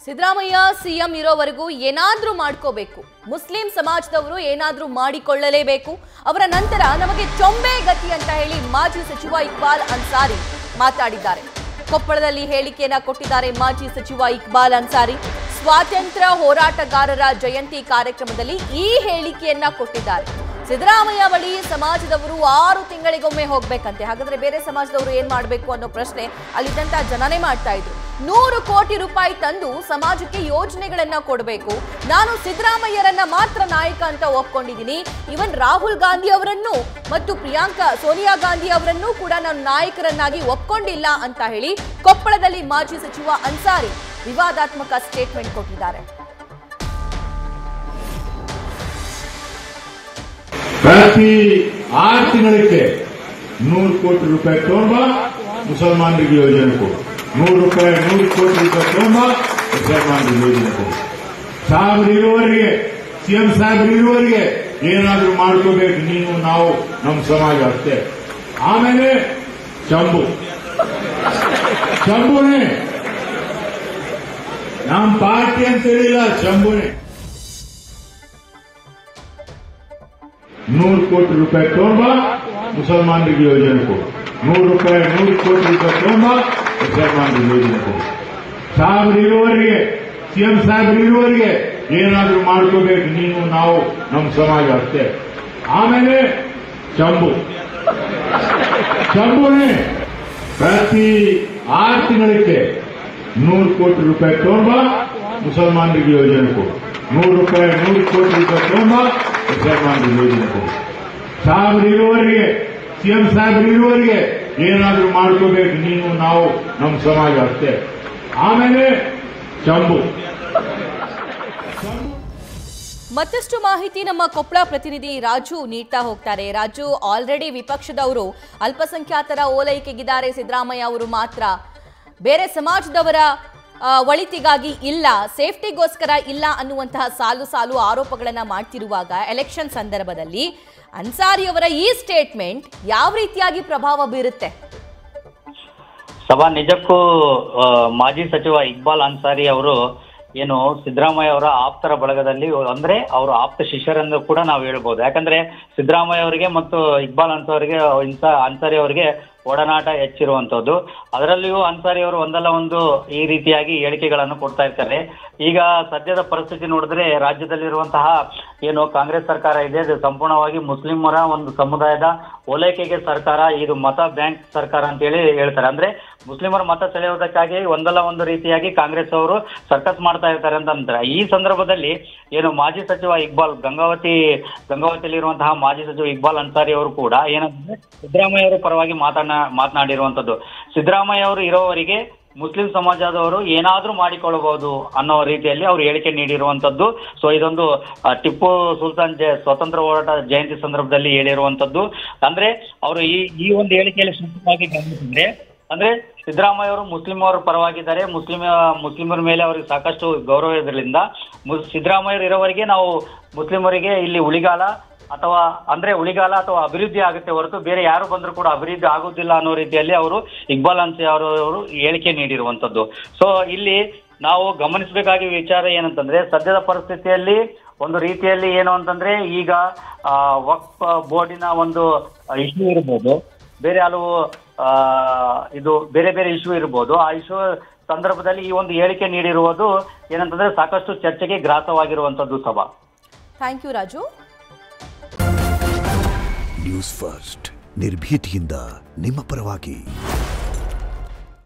Siddaramaiah CM ಇರೋವರೆಗೂ ಏನಾದ್ರೂ ಮಾಡ್ಕೋಬೇಕು, ಮುಸ್ಲಿಂ ಸಮಾಜದವರು ಏನಾದ್ರೂ ಮಾಡಿಕೊಳ್ಳಲೇಬೇಕು, ಅವರ ನಂತರ ನಮಗೆ ಚೊಂಬೆ ಗತಿ ಅಂತ ಹೇಳಿ ಮಾಜಿ ಸಚಿವ ಇಕ್ಬಾಲ್ ಅನ್ಸಾರಿ ಮಾತಾಡಿದ್ದಾರೆ. ಕೊಪ್ಪಳದಲ್ಲಿ ಹೇಳಿಕೆಯನ್ನ ಕೊಟ್ಟಿದ್ದಾರೆ ಮಾಜಿ ಸಚಿವ ಇಕ್ಬಾಲ್ ಅನ್ಸಾರಿ. ಸ್ವಾತಂತ್ರ್ಯ ಹೋರಾಟಗಾರರ ಜಯಂತಿ ಕಾರ್ಯಕ್ರಮದಲ್ಲಿ ಈ ಹೇಳಿಕೆಯನ್ನ ಕೊಟ್ಟಿದ್ದಾರೆ. ಸಿದ್ದರಾಮಯ್ಯ ಬಳಿ ಸಮಾಜದವರು 6 ತಿಂಗಳಿಗೊಮ್ಮೆ ಹೋಗ್ಬೇಕಂತೆ. ಹಾಗಾದ್ರೆ ಬೇರೆ ಸಮಾಜದವರು ಏನ್ ಮಾಡಬೇಕು ಅನ್ನೋ ಪ್ರಶ್ನೆ ಅಲ್ಲಿದ್ದಂತ ಜನನೇ ಮಾಡ್ತಾ ಇದ್ರು. 100 ಕೋಟಿ ರೂಪಾಯಿ ತಂದು ಸಮಾಜಕ್ಕೆ ಯೋಜನೆಗಳನ್ನ ಕೊಡಬೇಕು. ನಾನು ಸಿದ್ದರಾಮಯ್ಯರನ್ನ ಮಾತ್ರ ನಾಯಕ ಅಂತ ಒಪ್ಕೊಂಡಿದ್ದೀನಿ. ಇವನ್ ರಾಹುಲ್ ಗಾಂಧಿ ಅವರನ್ನು ಮತ್ತು ಸೋನಿಯಾ ಗಾಂಧಿ ಅವರನ್ನು ಕೂಡ ನಾನು ನಾಯಕರನ್ನಾಗಿ ಒಪ್ಕೊಂಡಿಲ್ಲ ಅಂತ ಹೇಳಿ ಕೊಪ್ಪಳದಲ್ಲಿ ಮಾಜಿ ಸಚಿವ ಅನ್ಸಾರಿ ವಿವಾದಾತ್ಮಕ ಸ್ಟೇಟ್ಮೆಂಟ್ ಕೊಟ್ಟಿದ್ದಾರೆ. ಪ್ರತಿ 6 ತಿಂಗಳಿಗೆ 100 ಕೋಟಿ ರೂಪಾಯಿ ತಗೊಂಬ ಮುಸಲ್ಮಾನರಿಗೆ ಯೋಜನೆ ಕೊಡು. 100 ಕೋಟಿ ರೂಪಾಯಿ ತಗೊಂಬ ಮುಸಲ್ಮಾನರಿಗೆ ಯೋಜನೆ ಕೊಡು. ಸಾಹೇಬ್ರು ಇರುವವರೆಗೆ, ಸಿಎಂ ಸಾಹೇಬ್ರು ಇರುವವರೆಗೆ ಏನಾದ್ರೂ ಮಾಡ್ಕೋಬೇಕು ನೀನು, ನಾವು, ನಮ್ಮ ಸಮಾಜ ಅಷ್ಟೇ. ಆಮೇಲೆ ಶಂಭುನೇ ನಮ್ಮ ಪಾರ್ಟಿ ಅಂತ ಹೇಳಿಲ್ಲ, ಶಂಭುನೇ 100 ಕೋಟಿ ರೂಪಾಯಿ ತಗೊಂಬ ಮುಸಲ್ಮಾನರಿಗೆ ಯೋಜನೆ ಕೊಡು. 100 ಕೋಟಿ ರೂಪಾಯಿ ತಗೊಂಬ ಮುಸಲ್ಮಾನರಿಗೆ ಯೋಜನೆ ಕೊಡು. ಸಾಹೇಬ್ರು ಇರುವವರೆಗೆ, ಸಿಎಂ ಸಾಹೇಬ್ರು ಇರುವವರೆಗೆ ಏನಾದ್ರೂ ಮಾಡ್ಕೋಬೇಕು ನೀನು, ನಾವು, ನಮ್ಮ ಸಮಾಜ ಅಷ್ಟೇ. ಆಮೇಲೆ ಶಂಭುನೇ ಪ್ರತಿ 6 ತಿಂಗಳಿಗೆ 100 ಕೋಟಿ ರೂಪಾಯಿ ತಗೊಂಬ ಮುಸಲ್ಮಾನರಿಗೆ ಯೋಜನೆ ಕೊಡು. 100 ಕೋಟಿ ರೂಪಾಯಿ ತಗೊಂಬ ಮುಸಲ್ಮಾನರಿಗೆ ಯೋಜನೆ ಕೊಡು. ಸಾಹೇಬ್ರು ಇರುವವರೆಗೆ, ಸಿಎಂ ಸಾಹೇಬ್ರು ಇರುವವರೆಗೆ ಏನಾದ್ರೂ ಮಾಡ್ಕೋಬೇಕು ನೀನು, ನಾವು, ನಮ್ಮ ಸಮಾಜ ಅಷ್ಟೇ. ಆಮೇಲೆ ಮತ್ತಷ್ಟು ಮಾಹಿತಿ ನಮ್ಮ ಕೊಪ್ಪಳ ಪ್ರತಿನಿಧಿ ರಾಜು ನೀಡ್ತಾ ಹೋಗ್ತಾರೆ. ರಾಜು, ಆಲ್ರೆಡಿ ವಿಪಕ್ಷದವರು ಅಲ್ಪಸಂಖ್ಯಾತರ ಓಲೈಕೆಗಿದ್ದಾರೆ, ಸಿದ್ದರಾಮಯ್ಯ ಅವರು ಮಾತ್ರ ಬೇರೆ ಸಮಾಜದವರ ಒಳಿತಿಗಾಗಿ ಇಲ್ಲ, ಸೇಫ್ಟಿಗೋಸ್ಕರ ಇಲ್ಲ ಅನ್ನುವಂತಹ ಸಾಲು ಆರೋಪಗಳನ್ನ ಮಾಡ್ತಿರುವಾಗ ಎಲೆಕ್ಷನ್ ಸಂದರ್ಭದಲ್ಲಿ ಅನ್ಸಾರಿಯವರ ಈ ಸ್ಟೇಟ್ಮೆಂಟ್ ಯಾವ ರೀತಿಯಾಗಿ ಪ್ರಭಾವ ಬೀರುತ್ತೆ? ಸಭಾ, ನಿಜಕ್ಕೂ ಮಾಜಿ ಸಚಿವ ಇಕ್ಬಾಲ್ ಅನ್ಸಾರಿ ಅವರು ಏನು ಸಿದ್ದರಾಮಯ್ಯ ಅವರ ಆಪ್ತರ ಬಳಗದಲ್ಲಿ, ಅಂದ್ರೆ ಅವರು ಆಪ್ತ ಶಿಷ್ಯರೆಂದು ಕೂಡ ನಾವು ಹೇಳ್ಬೋದು. ಯಾಕಂದ್ರೆ ಸಿದ್ದರಾಮಯ್ಯ ಅವರಿಗೆ ಮತ್ತು ಇಕ್ಬಾಲ್ ಅನ್ಸಾರಿ ಅವರಿಗೆ ಒಡನಾಟ ಹೆಚ್ಚಿರುವಂತದ್ದು. ಅದರಲ್ಲಿಯೂ ಅನ್ಸಾರಿ ಅವರು ಒಂದಲ್ಲ ಒಂದು ಈ ರೀತಿಯಾಗಿ ಹೇಳಿಕೆಗಳನ್ನು ಕೊಡ್ತಾ ಇರ್ತಾರೆ. ಈಗ ಸದ್ಯದ ಪರಿಸ್ಥಿತಿ ನೋಡಿದ್ರೆ ರಾಜ್ಯದಲ್ಲಿರುವಂತಹ ಏನು ಕಾಂಗ್ರೆಸ್ ಸರ್ಕಾರ ಇದೆ, ಅದು ಸಂಪೂರ್ಣವಾಗಿ ಮುಸ್ಲಿಮರ ಒಂದು ಸಮುದಾಯದ ಓಲೈಕೆಗೆ ಸರ್ಕಾರ, ಇದು ಮತ ಬ್ಯಾಂಕ್ ಸರ್ಕಾರ ಅಂತ ಹೇಳಿ ಹೇಳ್ತಾರೆ. ಅಂದ್ರೆ ಮುಸ್ಲಿಮರ ಮತ ಸೆಳೆಯುವುದಕ್ಕಾಗಿ ಒಂದಲ್ಲ ಒಂದು ರೀತಿಯಾಗಿ ಕಾಂಗ್ರೆಸ್ ಅವರು ಸರ್ಕಸ್ ಮಾಡ್ತಾ ಇರ್ತಾರೆ ಅಂತ ಅಂತಾರೆ. ಈ ಸಂದರ್ಭದಲ್ಲಿ ಏನು ಮಾಜಿ ಸಚಿವ ಇಕ್ಬಾಲ್ ಗಂಗಾವತಿಯಲ್ಲಿರುವಂತಹ ಮಾಜಿ ಸಚಿವ ಇಕ್ಬಾಲ್ ಅನ್ಸಾರಿ ಅವರು ಕೂಡ ಏನಂದ್ರೆ ಸಿದ್ದರಾಮಯ್ಯ ಅವರ ಪರವಾಗಿ ಮಾತನಾಡಿರುವಂತದ್ದು. ಸಿದ್ದರಾಮಯ್ಯ ಅವರು ಇರೋವರೆಗೆ ಮುಸ್ಲಿಂ ಸಮಾಜದವರು ಏನಾದ್ರೂ ಮಾಡಿಕೊಳ್ಳಬಹುದು ಅನ್ನೋ ರೀತಿಯಲ್ಲಿ ಅವರು ಹೇಳಿಕೆ ನೀಡಿರುವಂತದ್ದು. ಸೊ ಇದೊಂದು ಟಿಪ್ಪು ಸುಲ್ತಾನ್ ಸ್ವತಂತ್ರ ಹೋರಾಟ ಜಯಂತಿ ಸಂದರ್ಭದಲ್ಲಿ ಹೇಳಿರುವಂತದ್ದು. ಅಂದ್ರೆ ಅವರು ಈ ಒಂದು ಹೇಳಿಕೆಯಲ್ಲಿ ಸೂಕ್ಷ್ಮವಾಗಿ ಗಮನಿಸಿದ್ರೆ, ಅಂದ್ರೆ ಸಿದ್ದರಾಮಯ್ಯ ಅವರು ಮುಸ್ಲಿಮರ ಪರವಾಗಿದ್ದಾರೆ, ಮುಸ್ಲಿಮರ ಮೇಲೆ ಅವರಿಗೆ ಸಾಕಷ್ಟು ಗೌರವ ಇರೋದ್ರಿಂದ ಸಿದ್ದರಾಮಯ್ಯ ಇರೋವರೆಗೆ ನಾವು ಮುಸ್ಲಿಮರಿಗೆ ಇಲ್ಲಿ ಉಳಿಗಾಲ ಅಥವಾ ಅಭಿವೃದ್ಧಿ ಆಗುತ್ತೆ ಹೊರತು ಬೇರೆ ಯಾರು ಬಂದರೂ ಕೂಡ ಅಭಿವೃದ್ಧಿ ಆಗುದಿಲ್ಲ ಅನ್ನೋ ರೀತಿಯಲ್ಲಿ ಅವರು ಇಕ್ಬಾಲ್ ಅನ್ಸಾರಿ ಅವರು ಹೇಳಿಕೆ ನೀಡಿರುವಂತದ್ದು. ಸೊ ಇಲ್ಲಿ ನಾವು ಗಮನಿಸಬೇಕಾಗಿ ವಿಚಾರ ಏನಂತಂದ್ರೆ, ಸದ್ಯದ ಪರಿಸ್ಥಿತಿಯಲ್ಲಿ ಒಂದು ರೀತಿಯಲ್ಲಿ ಏನು ಅಂತಂದ್ರೆ, ಈಗ ವಕ್ಫ್ ಬೋರ್ಡಿನ ಒಂದು ಇಶ್ಯೂ ಇರ್ಬೋದು, ಬೇರೆ ಹಲವು ಬೇರೆ ಇಶ್ಯೂ ಇರ್ಬೋದು. ಆ ಇಶ್ಯೂ ಸಂದರ್ಭದಲ್ಲಿ ಈ ಒಂದು ಹೇಳಿಕೆ ನೀಡಿರುವುದು ಏನಂತಂದ್ರೆ ಸಾಕಷ್ಟು ಚರ್ಚೆಗೆ ಗ್ರಾಸವಾಗಿರುವಂತದ್ದು. ಸಭಾ, thank you Raju. News first, ನಿರ್ಭೀತಿಯಿಂದ ನಿಮ್ಮ ಪರವಾಗಿ.